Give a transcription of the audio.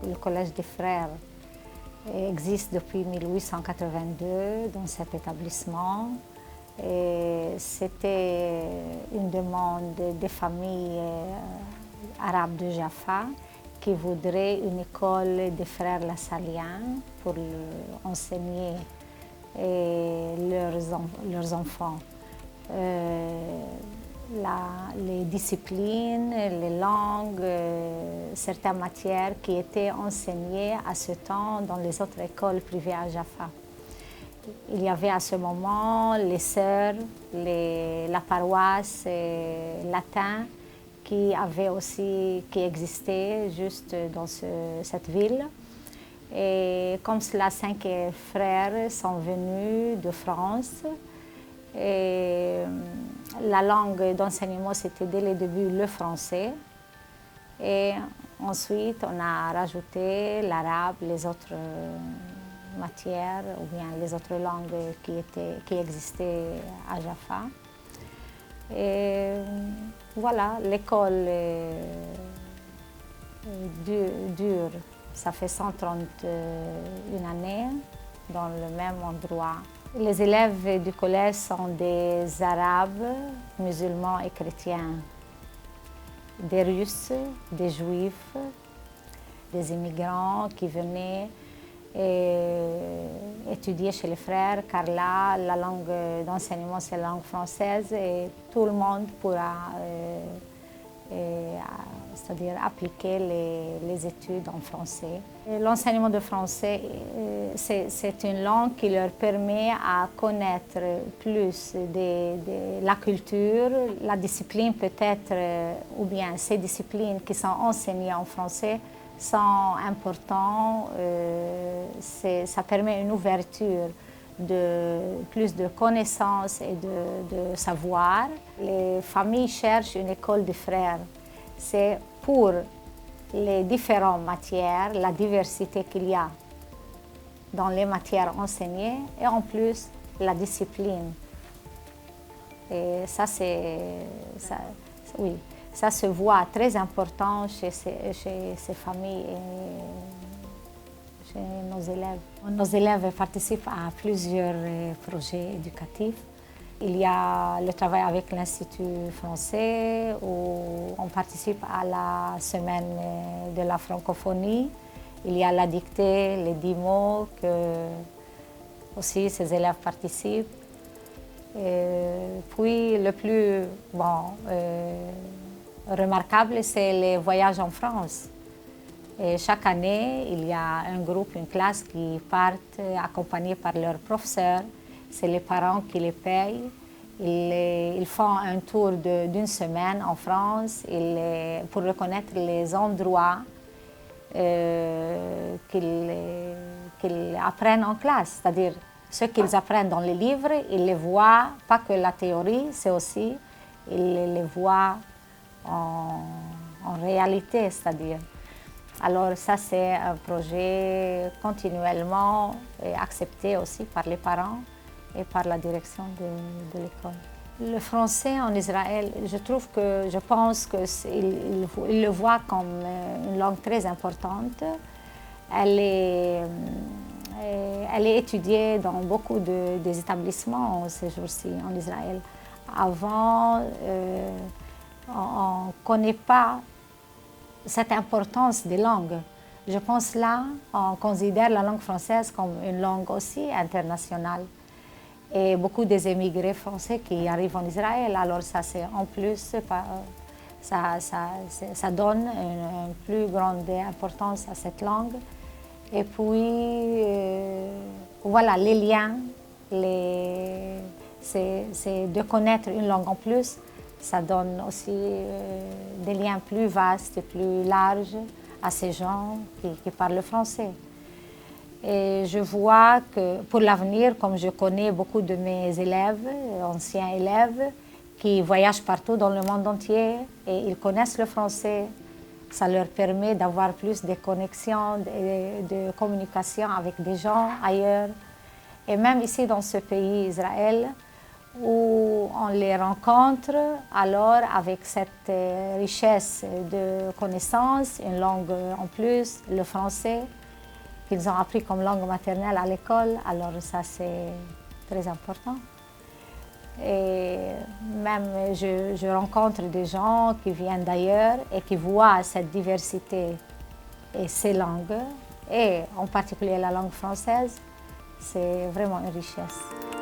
le collège des frères existe depuis 1882 dans cet établissement. C'était une demande des familles arabes de Jaffa qui voudraient une école des frères Lassaliens pour enseigner leurs enfants. Les disciplines, les langues, certaines matières qui étaient enseignées à ce temps dans les autres écoles privées à Jaffa. Il y avait à ce moment les sœurs, la paroisse latin qui existait juste dans cette ville. Et comme cela, 5 frères sont venus de France. Et la langue d'enseignement, c'était dès le début le français. Et ensuite, on a rajouté l'arabe, les autres matières ou bien les autres langues qui existaient à Jaffa. Et voilà, l'école dure, ça fait 131 années dans le même endroit. Les élèves du collège sont des Arabes, musulmans et chrétiens, des Russes, des Juifs, des immigrants qui venaient étudier chez les frères, car là, la langue d'enseignement, c'est la langue française et tout le monde pourra c'est-à-dire appliquer les études en français. L'enseignement de français, c'est une langue qui leur permet à connaître plus de la culture, la discipline peut-être, ou bien ces disciplines qui sont enseignées en français sont importantes. Ça permet une ouverture de plus de connaissances et de savoir. Les familles cherchent une école de frères. C'est pour les différentes matières, la diversité qu'il y a dans les matières enseignées et en plus la discipline. Et ça, oui, ça se voit très important chez ces familles et chez nos élèves. Nos élèves participent à plusieurs projets éducatifs. Il y a le travail avec l'Institut français où on participe à la semaine de la francophonie. Il y a la dictée, les 10 mots que aussi ces élèves participent. Et puis le plus remarquable, c'est les voyages en France. Et chaque année, il y a un groupe, une classe qui partent accompagnés par leurs professeurs. C'est les parents qui les payent. Ils font un tour d'une semaine en France pour reconnaître les endroits qu'ils apprennent en classe. C'est-à-dire, ce qu'ils apprennent dans les livres, ils les voient, pas que la théorie, c'est aussi, ils les voient en réalité, c'est-à-dire. Alors ça, c'est un projet continuellement accepté aussi par les parents et par la direction de l'école. Le français en Israël, je pense qu'ils le voient comme une langue très importante. Elle est étudiée dans beaucoup des établissements ces jours-ci en Israël. Avant, on ne connaît pas cette importance des langues. Je pense là, on considère la langue française comme une langue aussi internationale. Et beaucoup des émigrés français qui arrivent en Israël, alors ça c'est en plus, ça donne une plus grande importance à cette langue. Et puis, voilà, les liens, c'est de connaître une langue en plus, ça donne aussi des liens plus vastes et plus larges à ces gens qui parlent le français. Et je vois que pour l'avenir, comme je connais beaucoup de mes élèves, anciens élèves, qui voyagent partout dans le monde entier et ils connaissent le français, ça leur permet d'avoir plus de connexions, de communication avec des gens ailleurs. Et même ici dans ce pays, Israël, où on les rencontre, alors avec cette richesse de connaissances, une langue en plus, le français, qu'ils ont appris comme langue maternelle à l'école, alors ça c'est très important. Et même je rencontre des gens qui viennent d'ailleurs et qui voient cette diversité et ces langues, et en particulier la langue française, c'est vraiment une richesse.